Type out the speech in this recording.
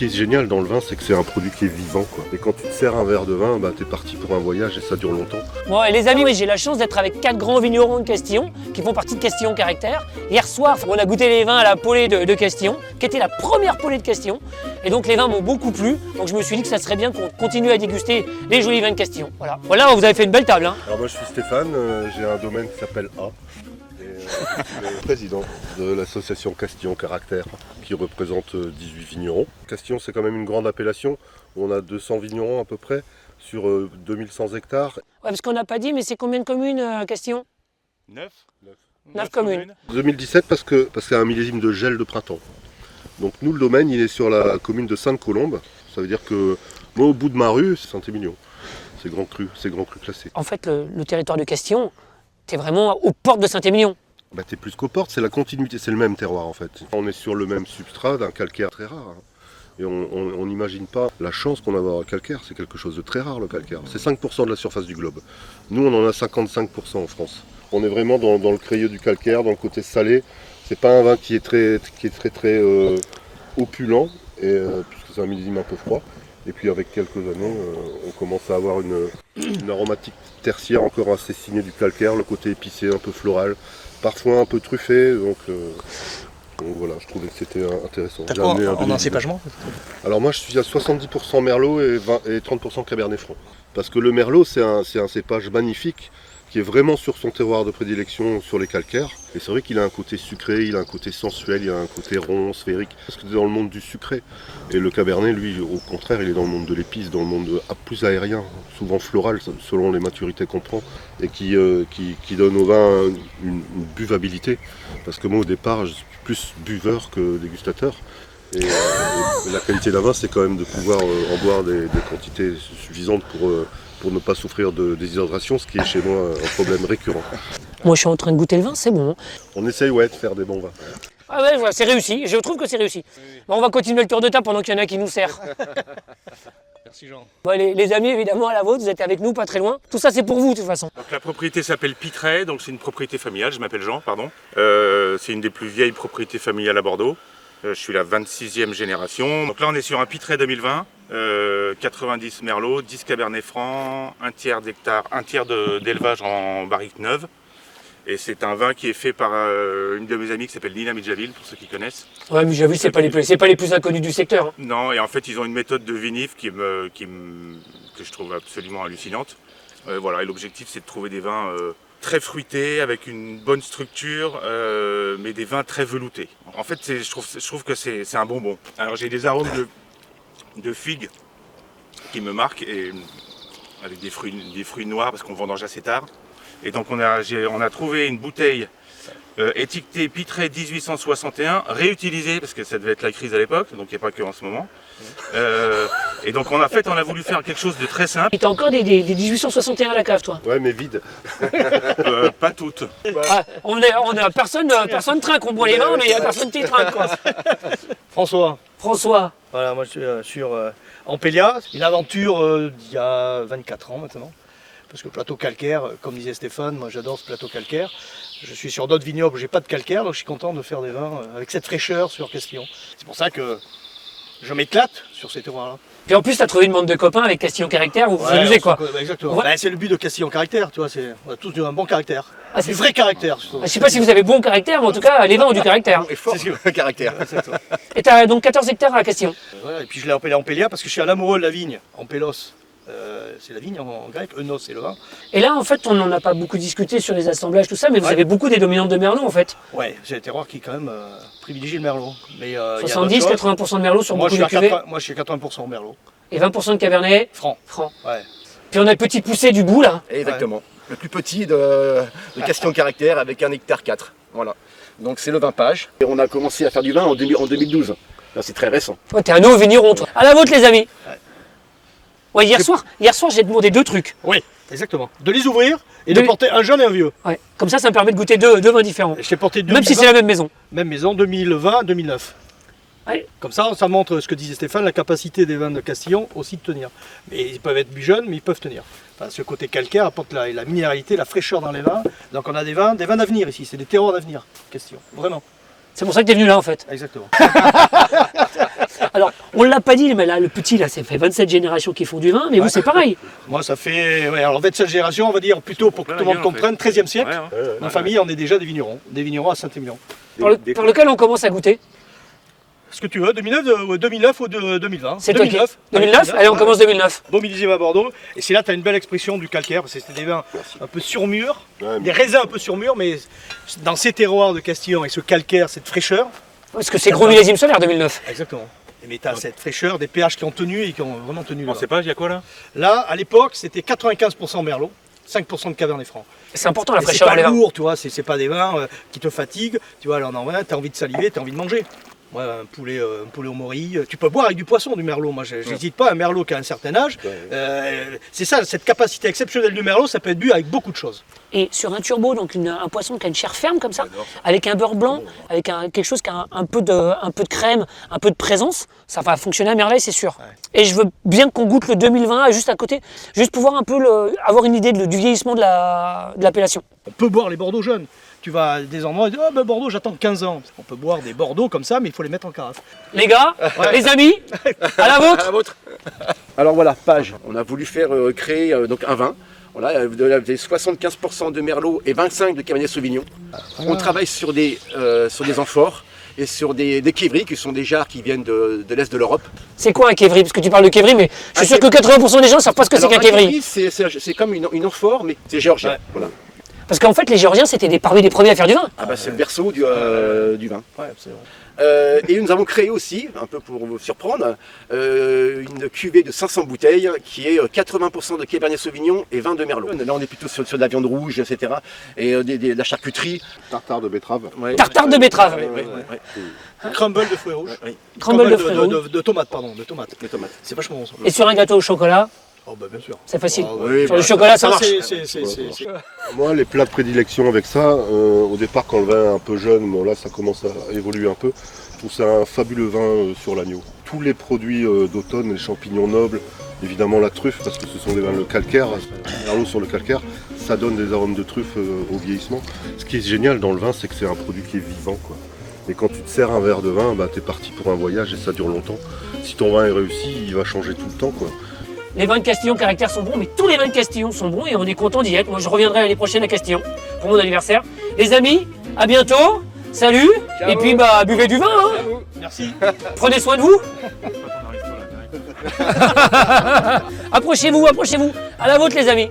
qui est génial dans le vin, c'est que c'est un produit qui est vivant, quoi. Et quand tu te sers un verre de vin, bah, t'es parti pour un voyage et ça dure longtemps. Bon, et les amis, j'ai la chance d'être avec 4 grands vignerons de Castillon qui font partie de Castillon Caractère. Hier soir, on a goûté les vins à la Paulée de Castillon, qui était la première Paulée de Castillon. Et donc les vins m'ont beaucoup plu. Donc je me suis dit que ça serait bien qu'on continue à déguster les jolis vins de Castillon. Voilà, voilà, vous avez fait une belle table. Hein. Alors moi je suis Stéphane, j'ai un domaine qui s'appelle A. Je suis le président de l'association Castillon Caractère qui représente 18 vignerons. Castillon, c'est quand même une grande appellation. On a 200 vignerons à peu près sur 2100 hectares. Ouais, parce qu'on n'a pas dit, mais c'est combien de communes Castillon? 9 communes. 2017 parce qu'il y a un millésime de gel de printemps. Donc nous, le domaine, il est sur la commune de Sainte-Colombe. Ça veut dire que moi, au bout de ma rue, c'est Saint-Émilion. C'est Grand Cru classé. En fait, le territoire de Castillon, t'es vraiment aux portes de Saint-Émilion. Bah, t'es plus qu'aux portes, c'est la continuité, c'est le même terroir en fait. On est sur le même substrat d'un calcaire très rare. Hein. Et on n'imagine pas la chance qu'on a d'avoir un calcaire, c'est quelque chose de très rare le calcaire. C'est 5% de la surface du globe. Nous on en a 55% en France. On est vraiment dans le crayeux du calcaire, dans le côté salé. C'est pas un vin qui est très opulent, puisque c'est un millésime un peu froid. Et puis avec quelques années, on commence à avoir une aromatique tertiaire encore assez signée du calcaire, le côté épicé, un peu floral, parfois un peu truffé. Donc voilà, je trouvais que c'était intéressant. T'as quoi en encépagement? Alors moi je suis à 70% Merlot et 30% Cabernet Franc. Parce que le Merlot c'est un cépage magnifique qui est vraiment sur son terroir de prédilection sur les calcaires. Et c'est vrai qu'il a un côté sucré, il a un côté sensuel, il a un côté rond, sphérique. Parce que c'est dans le monde du sucré. Et le Cabernet, lui, au contraire, il est dans le monde de l'épice, dans le monde plus aérien, souvent floral, selon les maturités qu'on prend. Et qui donne au vin une buvabilité. Parce que moi, au départ, je suis plus buveur que dégustateur. Et la qualité d'un vin, c'est quand même de pouvoir en boire des quantités suffisantes pour ne pas souffrir de déshydratation, ce qui est chez moi un problème récurrent. Moi je suis en train de goûter le vin, c'est bon. On essaye de faire des bons vins. Ah ouais, c'est réussi, je trouve que c'est réussi. Bon, on va continuer le tour de table pendant qu'il y en a qui nous sert. Merci Jean. Bon, les amis, évidemment, à la vôtre, vous êtes avec nous, pas très loin. Tout ça, c'est pour vous, de toute façon. Donc, la propriété s'appelle Pitray, donc c'est une propriété familiale, je m'appelle Jean, pardon. C'est une des plus vieilles propriétés familiales à Bordeaux. Je suis la 26e génération. Donc là, on est sur un Pitray 2020, 90 Merlot, 10 Cabernet Franc, un tiers d'élevage en barrique neuve. Et c'est un vin qui est fait par une de mes amies qui s'appelle Nina Midjaville, pour ceux qui connaissent. Ouais, mais j'avoue, c'est pas les plus inconnus du secteur. Hein. Non, et en fait, ils ont une méthode de vinif que je trouve absolument hallucinante. Voilà, et l'objectif, c'est de trouver des vins très fruités, avec une bonne structure, mais des vins très veloutés. En fait, je trouve que c'est un bonbon. Alors, j'ai des arômes de figues qui me marquent, et avec des fruits noirs, parce qu'on vendange assez tard. Et donc on a trouvé une bouteille étiquetée Pitray 1861, réutilisée, parce que ça devait être la crise à l'époque, donc il n'y a pas que en ce moment. Et donc on a voulu faire quelque chose de très simple. Et t'as encore des 1861 à la cave, toi? Ouais, mais vide. Pas toutes. Ah, on a personne trinque, on boit les vins, mais il n'y a personne qui trinque, quoi. François. Voilà, moi je suis sur Ampélia, une aventure d'il y a 24 ans maintenant. Parce que plateau calcaire, comme disait Stéphane, moi j'adore ce plateau calcaire. Je suis sur d'autres vignobles où j'ai pas de calcaire, donc je suis content de faire des vins avec cette fraîcheur sur Castillon. C'est pour ça que je m'éclate sur ces terroirs-là. Et en plus, t'as trouvé une bande de copains avec Castillon Caractère, vous vous amusez, quoi. Exactement. Ouais. Ben, c'est le but de Castillon Caractère, tu vois, on a tous un bon caractère. Ah, c'est du vrai caractère. Je sais pas si vous avez bon caractère, mais en tout cas, les vins ont du caractère. C'est sûr, le caractère. Et t'as donc 14 hectares à Castillon. Ouais, et puis je l'ai appelé Ampélia parce que je suis un amoureux de la vigne, Ampélos. C'est la vigne en grec, Eunos c'est le vin. Et là, en fait, on n'en a pas beaucoup discuté sur les assemblages, tout ça, mais vous avez beaucoup des dominantes de Merlot, en fait. Ouais, c'est un terroir qui quand même privilégie le Merlot. Mais, 70-80% de Merlot sur beaucoup de cuvées. Moi, je suis à 80% Merlot. Et 20% de Cabernet Franc. Ouais. Puis on a le petit poussé du bout, là. Exactement. Ouais. Le plus petit de Castillon Caractère avec 1,4 hectare. Voilà. Donc c'est le 20 pages. Et on a commencé à faire du vin en 2012. Là, c'est très récent. Ouais, t'es un nouveau vigneron, toi. À la vôtre, les amis. Ouais, hier soir, j'ai demandé 2 trucs. Oui, exactement. De les ouvrir et de porter un jeune et un vieux. Ouais. Comme ça me permet de goûter deux vins différents. Et je t'ai porté 2. Même si c'est la même maison. Même maison, 2020-2009. Ouais. Comme ça montre ce que disait Stéphane, la capacité des vins de Castillon aussi de tenir. Mais ils peuvent être plus jeunes, mais ils peuvent tenir. Enfin, ce côté calcaire apporte la minéralité, la fraîcheur dans les vins. Donc on a des vins d'avenir ici, c'est des terroirs d'avenir, Castillon, vraiment. C'est pour ça que tu es venu là en fait. Exactement. Alors, on l'a pas dit, mais là, le petit, là, ça fait 27 générations qui font du vin, mais vous, c'est pareil. Moi, ça fait, alors 27 générations, on va dire plutôt pour que tout le monde comprenne, 13e siècle. Ouais, hein. Ma famille, on est déjà des vignerons à Saint-Émilion. Par lequel on commence à goûter. Ce que tu veux, 2009 ou 2020. C'est toi qui. 2009. Allez, on commence 2009. Beau millésime à Bordeaux. Et c'est là, tu as une belle expression du calcaire, parce que c'était des vins un peu surmûrs, Ouais, des raisins un peu surmûrs, mais dans ces terroirs de Castillon, avec ce calcaire, cette fraîcheur. Parce que c'est gros millésime solaire 2009. Exactement. Mais tu as cette fraîcheur, des pH qui ont tenu et qui ont vraiment tenu. On sait pas, il y a quoi là? Là, à l'époque, c'était 95% Merlot, 5% de Cabernet Franc. C'est important la Et c'est fraîcheur dans pas les vins. lourd, tu vois, c'est pas des vins qui te fatiguent. Tu vois, là on en vin, tu as envie de saliver, tu as envie de manger. Moi, un poulet au mori, tu peux boire avec du poisson du merlot. Moi, j'hésite pas, un merlot qui a un certain âge. C'est ça, cette capacité exceptionnelle du merlot, ça peut être bu avec beaucoup de choses. Et sur un turbo, donc un poisson qui a une chair ferme comme ça, avec un beurre blanc, avec quelque chose qui a un peu de crème, un peu de présence, ça va fonctionner à merveille, c'est sûr. Ouais. Et je veux bien qu'on goûte le 2020 juste à côté, juste pour voir un peu, avoir une idée du vieillissement de l'appellation. On peut boire les Bordeaux jeunes. Tu vas à des endroits et tu dis, oh, ben Bordeaux, j'attends 15 ans. On peut boire des Bordeaux comme ça, mais il faut les mettre en carafe. Les gars, les amis, à la vôtre. À la vôtre. Alors voilà, page. On a voulu faire créer donc un vin. Voilà, vous avez 75% de Merlot et 25% de Cabernet Sauvignon. On travaille sur des amphores et sur des kévris qui sont des jarres qui viennent de l'Est de l'Europe. C'est quoi un kévri? Parce que tu parles de kévri, mais je suis sûr que 80% des gens ne savent pas ce que c'est qu'un un kévri. C'est comme une amphore, mais c'est géorgien. Ouais. Voilà. Parce qu'en fait, les Géorgiens, c'était parmi les premiers à faire du vin. Ah bah, c'est le berceau du vin. Ouais, absolument. Et nous avons créé aussi, un peu pour vous surprendre, une cuvée de 500 bouteilles qui est 80% de Cabernet Sauvignon et 20 de Merlot. Là, on est plutôt sur de la viande rouge, etc. Et de la charcuterie. Tartare de betterave. Ouais. Tartare de betterave. Ouais. Crumble de fruits rouges. Ouais. Crumble de fruits rouges. De tomates, pardon, de tomates. Les tomates. C'est vachement bon ça. Et sur un gâteau au chocolat, Oh bah bien sûr. c'est facile. Oh, Oui, Sur le chocolat, ça marche. c'est- Moi, les plats de prédilection avec ça, au départ, quand le vin est un peu jeune, bon, là, ça commence à évoluer un peu. Je trouve ça un fabuleux vin sur l'agneau. Tous les produits d'automne, les champignons nobles, évidemment la truffe, parce que ce sont des vins le calcaire, Merlot sur le calcaire, ça donne des arômes de truffe au vieillissement. Ce qui est génial dans le vin, c'est que c'est un produit qui est vivant, quoi. Et quand tu te sers un verre de vin, bah, t'es parti pour un voyage et ça dure longtemps. Si ton vin est réussi, il va changer tout le temps, quoi. Les vins de Castillon caractère sont bons, mais tous les vins de Castillon sont bons et on est content d'y être. Moi, je reviendrai l'année prochaine à Castillon pour mon anniversaire. Les amis, à bientôt. Salut. Ciao. Et puis, bah, buvez du vin. Hein. Merci. Prenez soin de vous. Approchez-vous, approchez-vous. À la vôtre, les amis.